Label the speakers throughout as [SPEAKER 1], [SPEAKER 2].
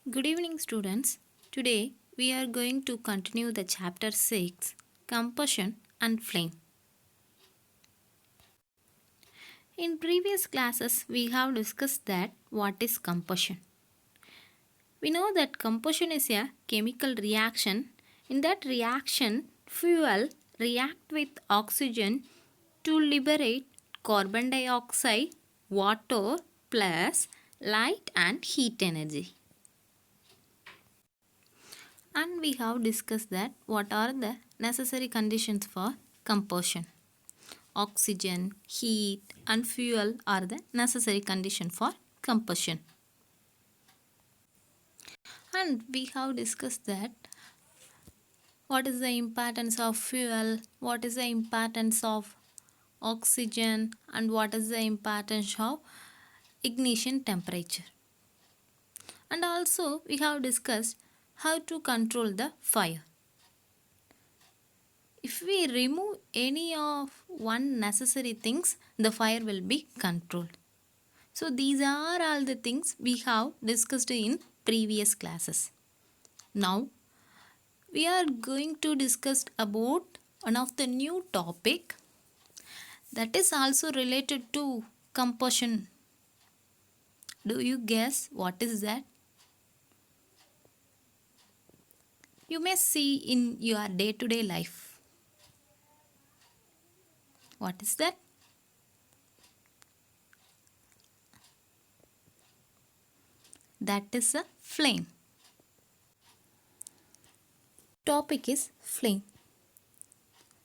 [SPEAKER 1] Good evening, students. Today we are going to continue the chapter 6 Combustion and Flame. In previous classes, we have discussed that what is combustion. We know that combustion is a chemical reaction. In that reaction, fuel react with oxygen to liberate carbon dioxide, water plus light and heat energy. And we have discussed that what are the necessary conditions for combustion. Oxygen, heat and fuel are the necessary condition for combustion. And we have discussed that what is the importance of fuel, what is the importance of oxygen and what is the importance of ignition temperature. And also we have discussed how to control the fire. If we remove any of one necessary things, the fire will be controlled. So these are all the things we have discussed in previous classes. Now we are going to discuss about one of the new topic that is also related to combustion. Do you guess what is that? You may see in your day-to-day life. What is that? That is a flame. Topic is flame.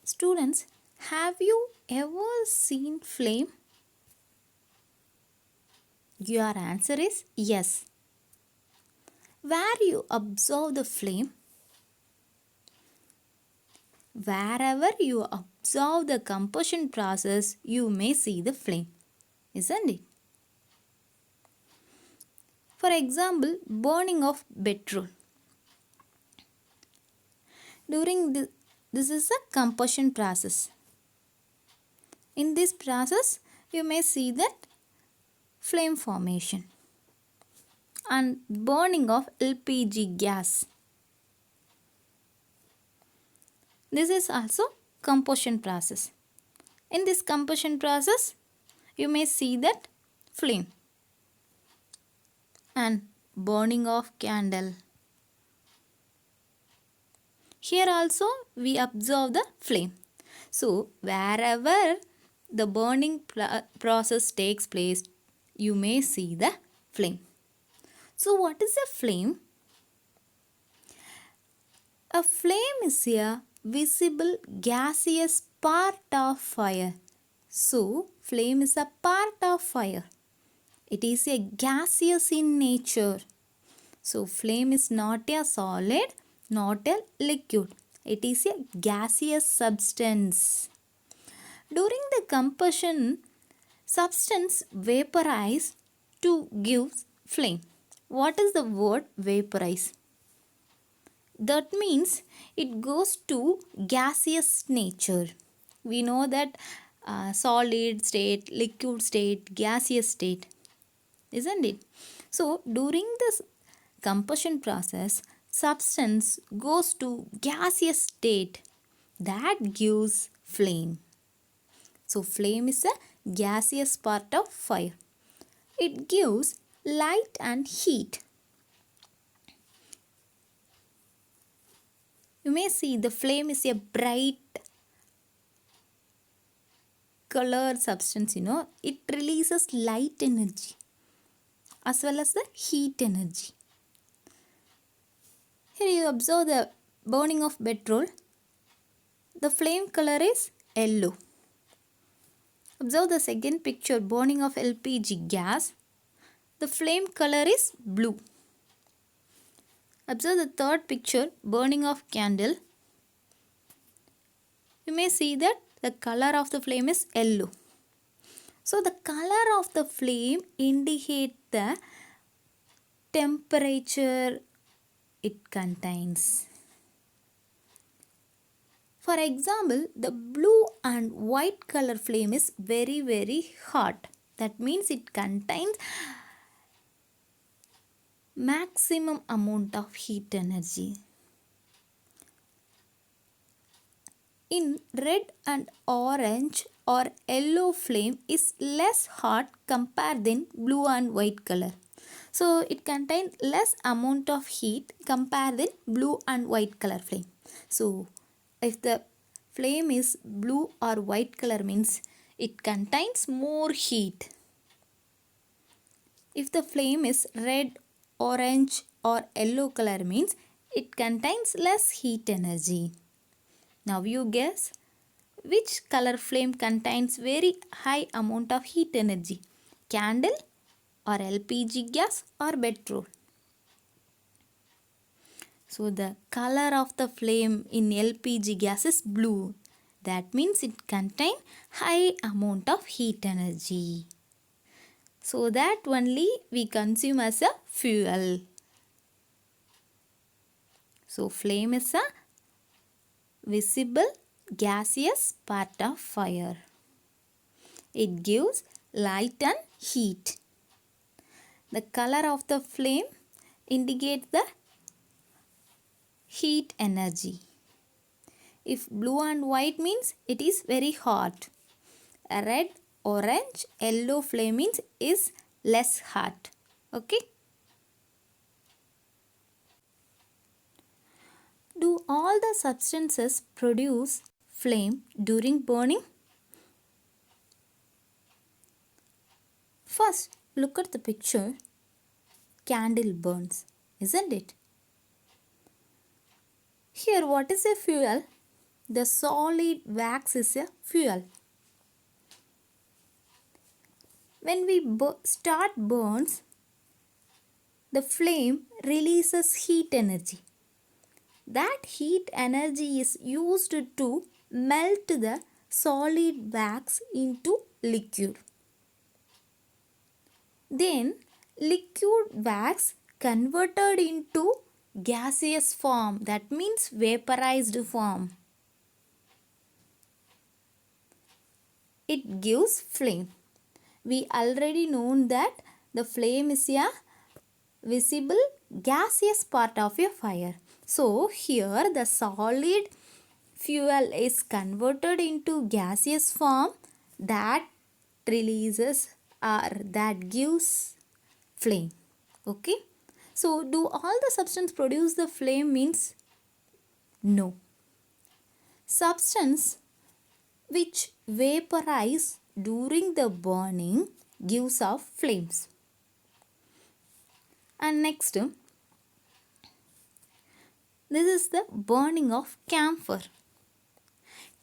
[SPEAKER 1] Students, have you ever seen flame? Your answer is yes. Where you observe the flame? Wherever you observe the combustion process, you may see the flame, isn't it? For example, burning of petrol. This is a combustion process. In this process, you may see that flame formation and burning of LPG gas. This is also combustion process. In this combustion process, you may see that flame and burning of candle. Here also we observe the flame. So wherever the burning process takes place, you may see the flame. So what is a flame? A flame is a visible gaseous part of fire. So flame is a part of fire. It is a gaseous in nature. So flame is not a solid, not a liquid. It is a gaseous substance. During the combustion, substance vaporize to give flame. What is the word vaporize? That means it goes to gaseous nature. We know that solid state, liquid state, gaseous state, isn't it? So during this combustion process, substance goes to gaseous state that gives flame. So flame is a gaseous part of fire. It gives light and heat. You may see the flame is a bright color substance, it releases light energy as well as the heat energy. Here you observe the burning of petrol. The flame color is yellow. Observe the second picture, burning of LPG gas. The flame color is blue. Observe the third picture, burning of candle. You may see that the color of the flame is yellow. So the color of the flame indicates the temperature it contains. For example, the blue and white color flame is very hot. That means it contains maximum amount of heat energy. In red and orange or yellow flame is less hot compared than blue and white color. So it contains less amount of heat compared than blue and white color flame. So if the flame is blue or white color means it contains more heat. If the flame is red, orange or yellow color means it contains less heat energy. Now you guess which color flame contains very high amount of heat energy? Candle or LPG gas or petrol? So the color of the flame in LPG gas is blue. That means it contains high amount of heat energy. So that only we consume as a fuel. So flame is a visible gaseous part of fire. It gives light and heat. The color of the flame indicates the heat energy. If blue and white means it is very hot. A red, orange, yellow flame means is less hot. Okay. Do all the substances produce flame during burning? First, look at the picture. Candle burns, isn't it? Here, what is a fuel? The solid wax is a fuel. When we start burns, the flame releases heat energy. That heat energy is used to melt the solid wax into liquid. Then liquid wax converted into gaseous form, that means vaporized form. It gives flame. We already known that the flame is a visible gaseous part of a fire. So here the solid fuel is converted into gaseous form that releases or that gives flame. Okay. So do all the substance produce the flame means? No. Substance which vaporize during the burning gives off flames. And next, this is the burning of camphor.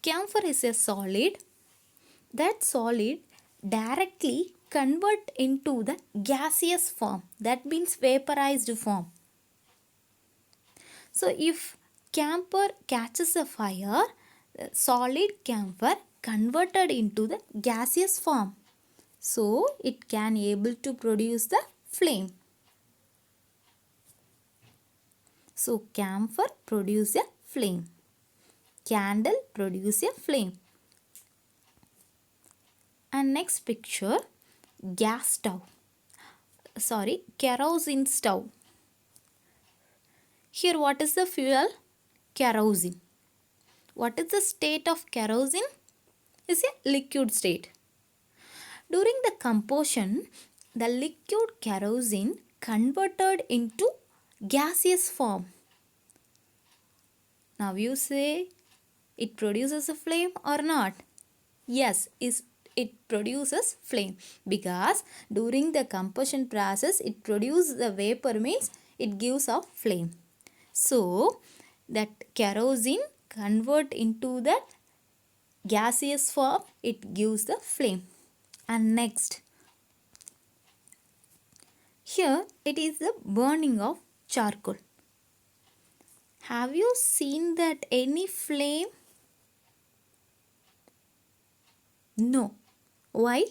[SPEAKER 1] Camphor is a solid. That solid directly convert into the gaseous form. That means vaporized form. So if camphor catches a fire, solid camphor converted into the gaseous form. So it can able to produce the flame. So camphor produce a flame. Candle produce a flame. And next picture, gas stove. Kerosene stove. Here what is the fuel? Kerosene. What is the state of kerosene? Is a liquid state. During the combustion, the liquid kerosene converted into gaseous form. Now you say it produces a flame or not? Yes, it produces flame because during the combustion process it produces the vapor means it gives off flame. So that kerosene convert into that gaseous form, it gives the flame. And next, here it is the burning of charcoal. Have you seen that any flame? No. Why?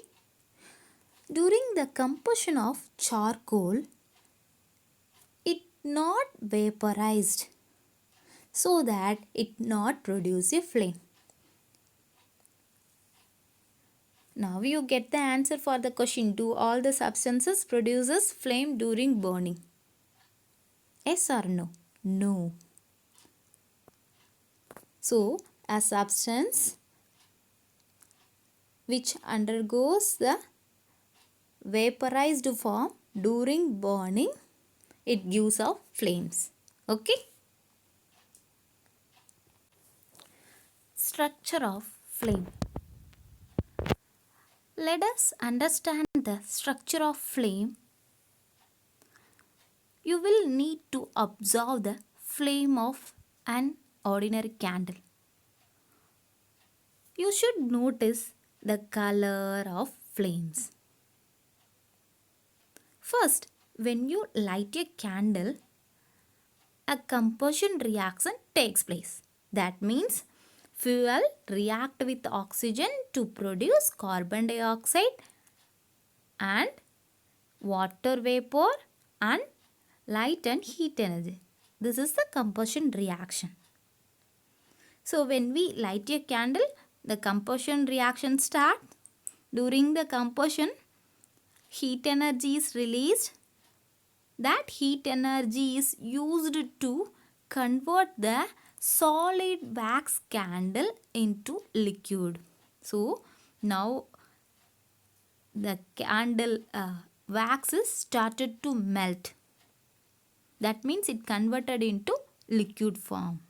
[SPEAKER 1] During the combustion of charcoal, it not vaporized so that it not produce a flame. Now you get the answer for the question. Do all the substances produces flame during burning? Yes or no? No. So, a substance which undergoes the vaporized form during burning, it gives off flames. Okay? Structure of flame. Let us understand the structure of flame. You will need to observe the flame of an ordinary candle. You should notice the color of flames. First, when you light a candle, a combustion reaction takes place. That means fuel react with oxygen to produce carbon dioxide and water vapor and light and heat energy. This is the combustion reaction. So when we light a candle, the combustion reaction starts. During the combustion, heat energy is released. That heat energy is used to convert the solid wax candle into liquid. So now the candle wax is started to melt. That means it converted into liquid form.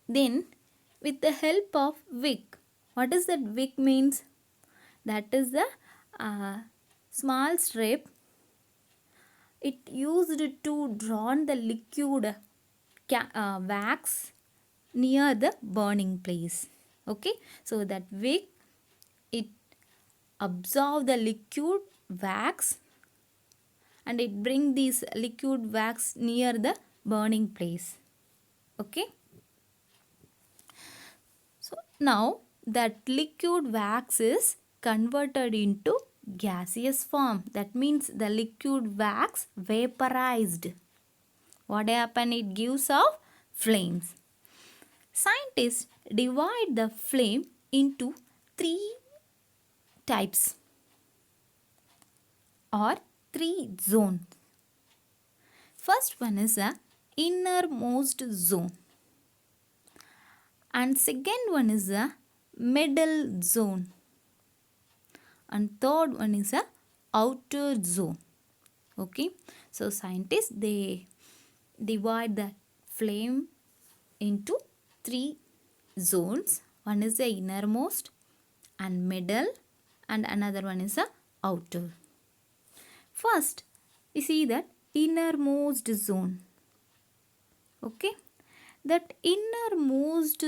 [SPEAKER 1] Then with the help of wick, what is that wick means? That is the small strip. It used to drawn the liquid wax near the burning place. Okay, so that wick, it absorb the liquid wax and it bring this liquid wax near the burning place. Okay, so now that liquid wax is converted into gaseous form. That means the liquid wax vaporized. What happened? It gives off flames. Scientists divide the flame into three types or three zones. First one is the innermost zone, and second one is the middle zone, and third one is the outer zone. Okay, so scientists, they divide the flame into three zones. One is the innermost and middle, and another one is the outer. First, we see that innermost zone. Okay, that innermost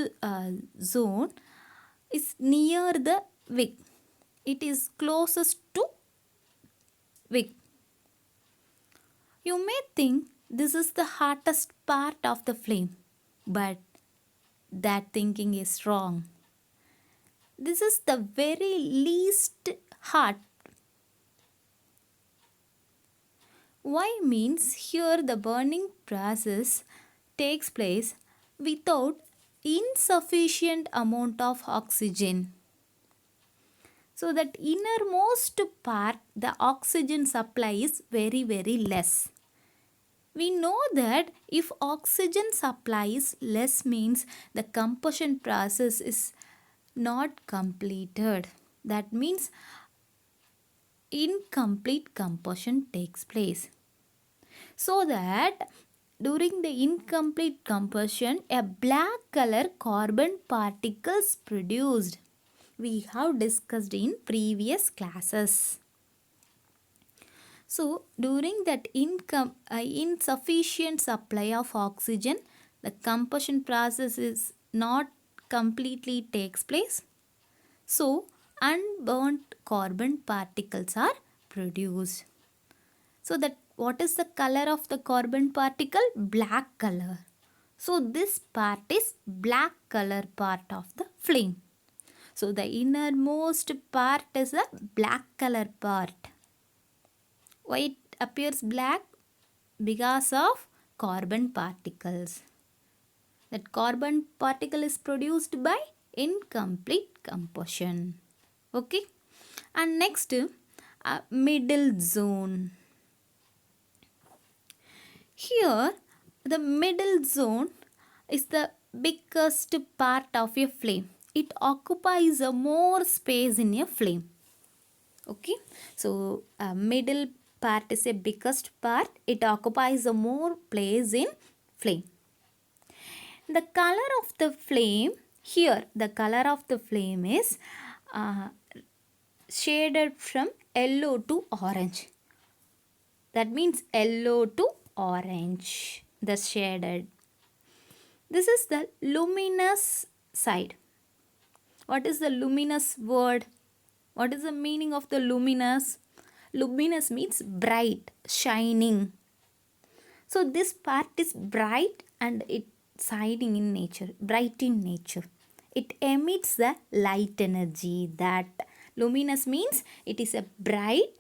[SPEAKER 1] zone is near the wick. It is closest to wick. You may think this is the hottest part of the flame, but that thinking is wrong. This is the very least hot. Why means here the burning process takes place without insufficient amount of oxygen. So that innermost part, the oxygen supply is very less. We know that if oxygen supply is less means the combustion process is not completed. That means incomplete combustion takes place. So that during the incomplete combustion, a black color carbon particles produced. We have discussed in previous classes. So during that insufficient supply of oxygen, the combustion process is not completely takes place. So unburnt carbon particles are produced. So that what is the color of the carbon particle? Black color. So this part is black color part of the flame. So the innermost part is a black color part. Why it appears black? Because of carbon particles. That carbon particle is produced by incomplete combustion. Okay. And next, middle zone. Here, the middle zone is the biggest part of a flame. It occupies a more space in a flame. Okay, so middle part is a biggest part. It occupies a more place in flame. The color of the flame here, the color of the flame is shaded from yellow to orange. That means yellow to orange. The shaded. This is the luminous side. What is the luminous word? What is the meaning of the luminous? Luminous means bright, shining. So this part is bright and it's hiding in nature, bright in nature. It emits the light energy. That luminous means it is a bright.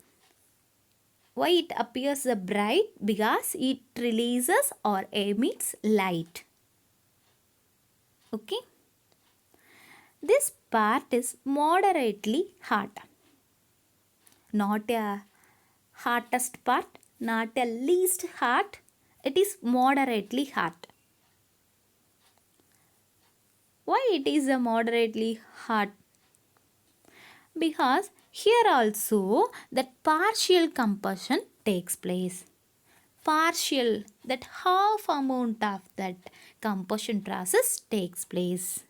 [SPEAKER 1] Why it appears a bright? Because it releases or emits light. Okay. This part is moderately hot. Not a hottest part, not a least hot. It is moderately hot. Why it is a moderately hot? Because here also that partial combustion takes place. Partial, that half amount of that combustion process takes place.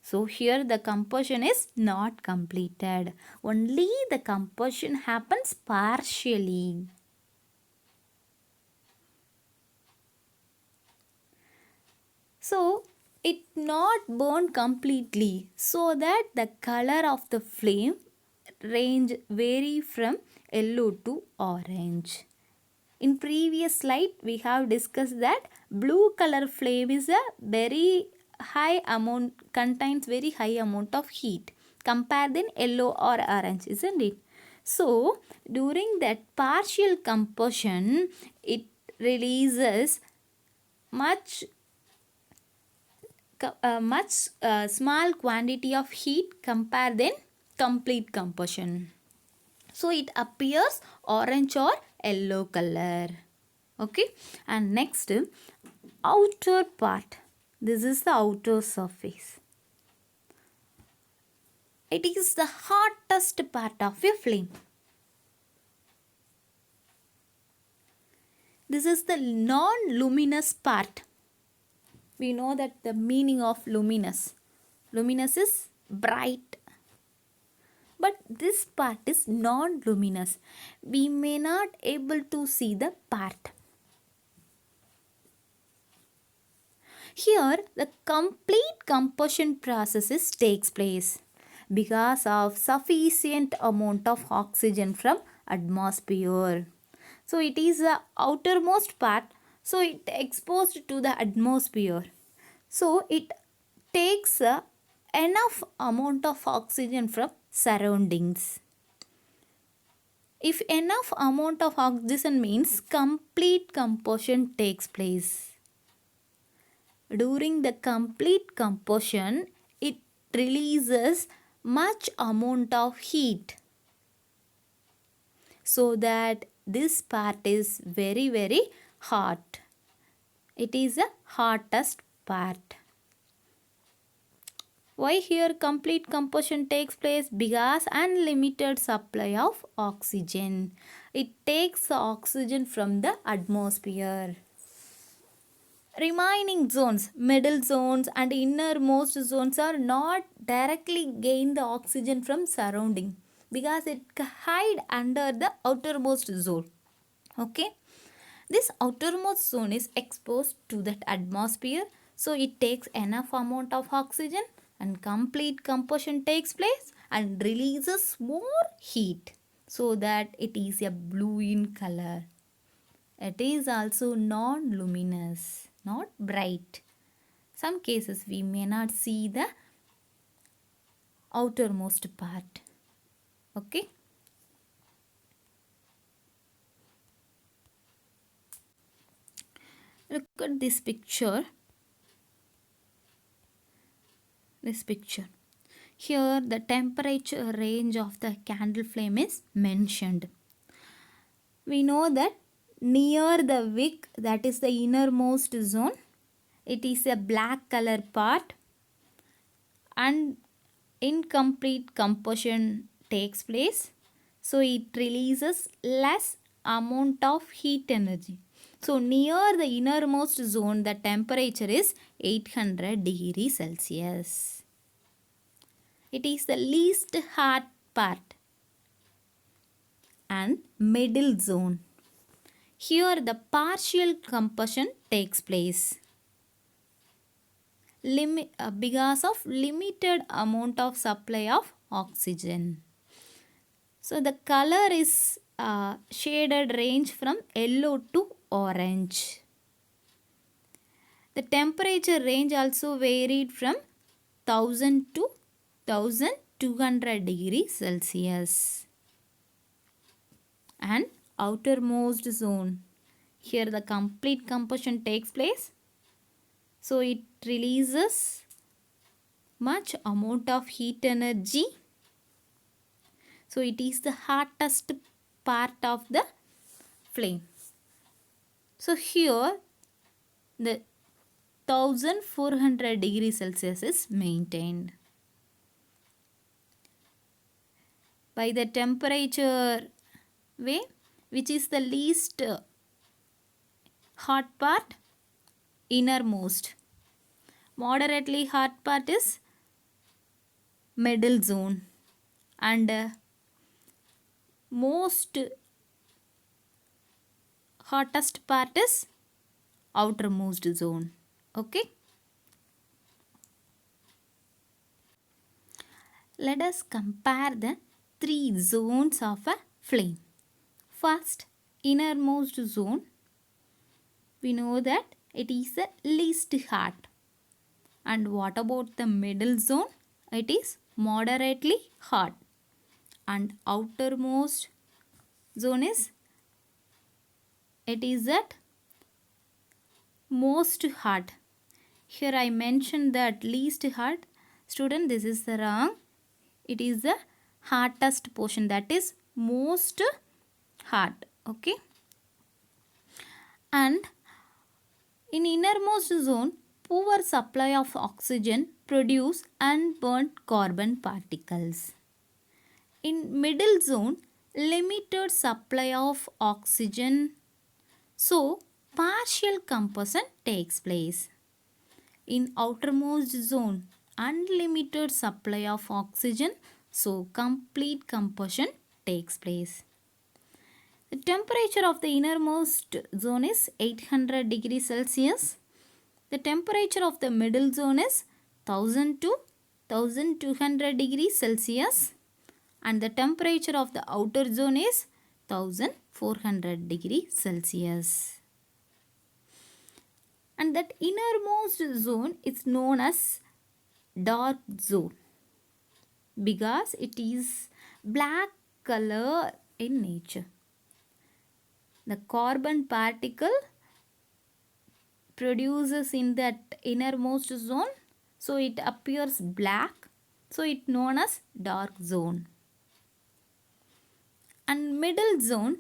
[SPEAKER 1] So here the combustion is not completed. Only the combustion happens partially. So it not burn completely, so that the color of the flame range vary from yellow to orange. In previous slide we have discussed that blue color flame is a very high amount, contains very high amount of heat compared than yellow or orange, isn't it? So during that partial combustion it releases much small quantity of heat compared than complete combustion. So it appears orange or yellow color. Okay, and next outer part. This is the outer surface. It is the hottest part of a flame. This is the non-luminous part. We know that the meaning of luminous. Luminous is bright. But this part is non-luminous. We may not able to see the part. Here the complete combustion process takes place because of sufficient amount of oxygen from atmosphere. So it is the outermost part. So it exposed to the atmosphere. So it takes enough amount of oxygen from surroundings. If enough amount of oxygen means complete combustion takes place. During the complete combustion, it releases much amount of heat, so that this part is very very hot. It is the hottest part. Why here complete combustion takes place? Because unlimited supply of oxygen. It takes the oxygen from the atmosphere. Remaining zones, middle zones and innermost zones are not directly gain the oxygen from surrounding, because it hide under the outermost zone. Okay, this outermost zone is exposed to that atmosphere, so it takes enough amount of oxygen and complete combustion takes place and releases more heat, so that it is a blue in color. It is also non-luminous, not bright. Some cases we may not see the outermost part. Okay. Look at this picture. Here the temperature range of the candle flame is mentioned. We know that near the wick, that is the innermost zone. It is a black color part and incomplete combustion takes place. So it releases less amount of heat energy. So near the innermost zone, the temperature is 800 degrees Celsius. It is the least hot part. And middle zone. Here the partial combustion takes place because of limited amount of supply of oxygen. So the color is shaded range from yellow to orange. The temperature range also varied from 1000 to 1200 degrees Celsius. And outermost zone. Here the complete combustion takes place. So it releases much amount of heat energy. So it is the hottest part of the flame. So here the 1400 degrees Celsius is maintained. By the temperature way, which is the least hot part, innermost. Moderately hot part is middle zone, and most hottest part is outermost zone. Okay. Let us compare the three zones of a flame. First, innermost zone. We know that it is the least hot. And what about the middle zone? It is moderately hot. And outermost zone is, it is at most hot. Here I mentioned that least hot. Student, this is the wrong. It is the hottest portion, that is most hot. Okay. And in innermost zone, poor supply of oxygen produce unburnt carbon particles. In middle zone, limited supply of oxygen, so partial combustion takes place. In outermost zone, unlimited supply of oxygen, so complete combustion takes place. The temperature of the innermost zone is 800 degrees Celsius. The temperature of the middle zone is 1000 to 1200 degrees Celsius. And the temperature of the outer zone is 1400 degrees Celsius. And that innermost zone is known as dark zone because it is black color in nature. The carbon particle produces in that innermost zone, so it appears black, so it known as dark zone. And middle zone,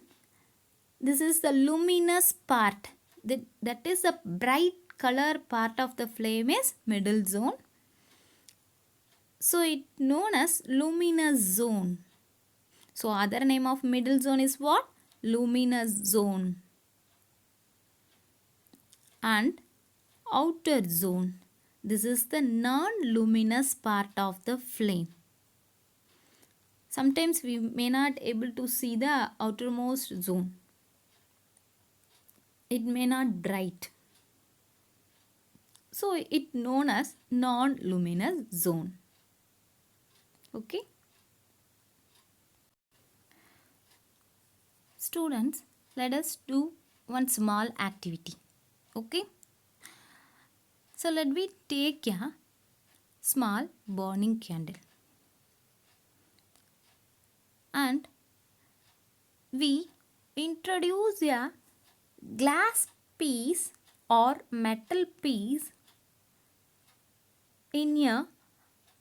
[SPEAKER 1] this is the luminous part, that is the bright color part of the flame is middle zone, so it known as luminous zone. So other name of middle zone is what? Luminous zone. And outer zone, this is the non-luminous part of the flame. Sometimes we may not able to see the outermost zone. It may not bright. So it known as non-luminous zone. Okay. Students, let us do one small activity. Okay. So let me take a small burning candle. And we introduce a glass piece or metal piece in a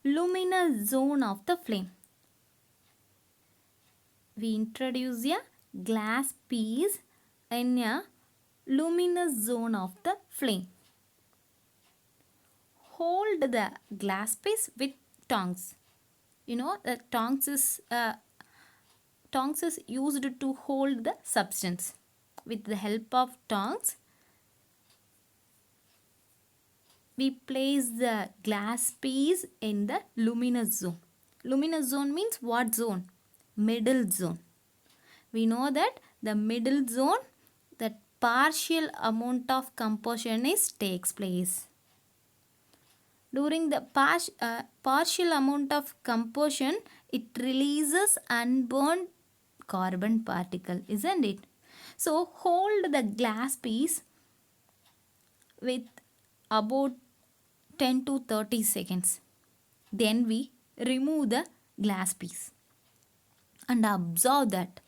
[SPEAKER 1] luminous zone of the flame. We introduce a glass piece in a luminous zone of the flame. Hold the glass piece with tongs. You know the tongs is used to hold the substance. With the help of tongs, we place the glass piece in the luminous zone. Luminous zone means what zone? Middle zone. We know that the middle zone, that partial amount of combustion takes place. During the partial amount of combustion, it releases unburned carbon particle, isn't it? So hold the glass piece with about 10 to 30 seconds. Then we remove the glass piece and observe that.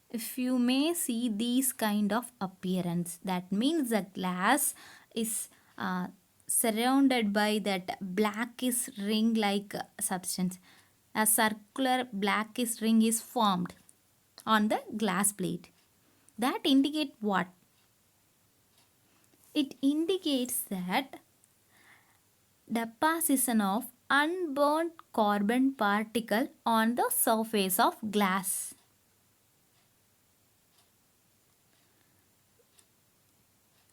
[SPEAKER 1] If you may see these kind of appearance, that means the glass is surrounded by that blackish ring like substance. A circular blackish ring is formed on the glass plate. That indicate what? It indicates that deposition of unburnt carbon particle on the surface of glass.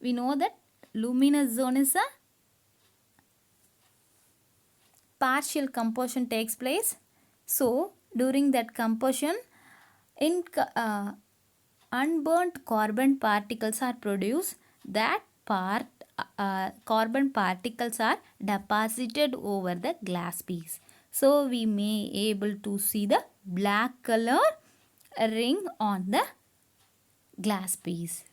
[SPEAKER 1] We know that luminous zone is a partial combustion takes place. So during that combustion, unburnt carbon particles are produced. That carbon particles are deposited over the glass piece. So we may able to see the black color ring on the glass piece.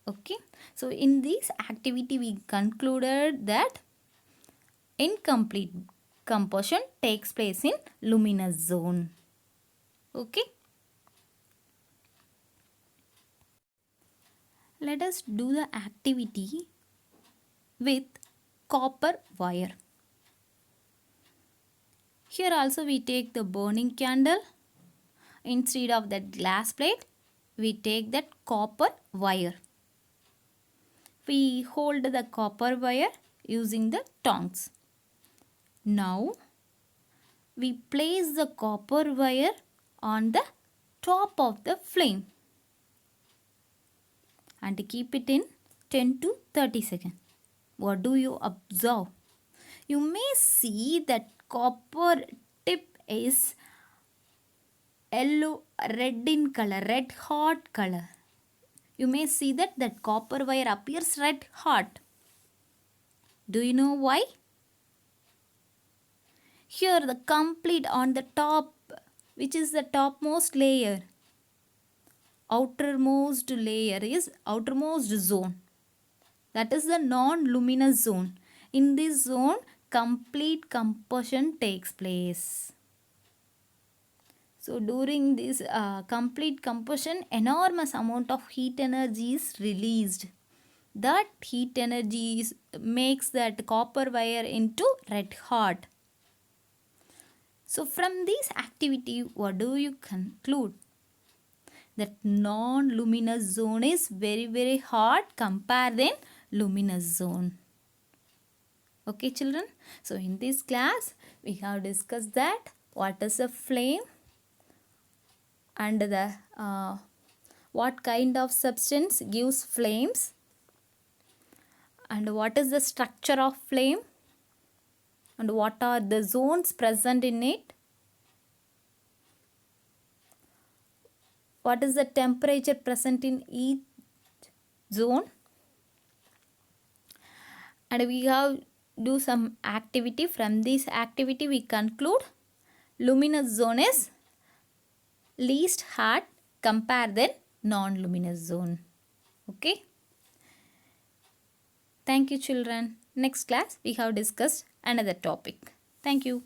[SPEAKER 1] Okay, so in this activity we concluded that incomplete combustion takes place in luminous zone. Okay, let us do the activity with copper wire. Here also we take the burning candle. Instead of that glass plate, we take that copper wire. We hold the copper wire using the tongs. Now we place the copper wire on the top of the flame and keep it in 10 to 30 seconds. What do you observe? You may see that copper tip is yellow, red in color, red hot color. You may see that copper wire appears red hot. Do you know why? Here the complete on the top, which is the topmost layer, outermost layer is outermost zone. That is the non-luminous zone. In this zone, complete combustion takes place. So during this complete combustion, enormous amount of heat energy is released. That heat energy makes that copper wire into red hot. So from this activity, what do you conclude? That non-luminous zone is very hot compared than luminous zone. Okay children, so in this class we have discussed that what is a flame and the what kind of substance gives flames and what is the structure of flame and what are the zones present in it. What is the temperature present in each zone? And we have do some activity. From this activity we conclude luminous zone is least hot compared than non-luminous zone. Okay. Thank you children. Next class we have discussed another topic. Thank you.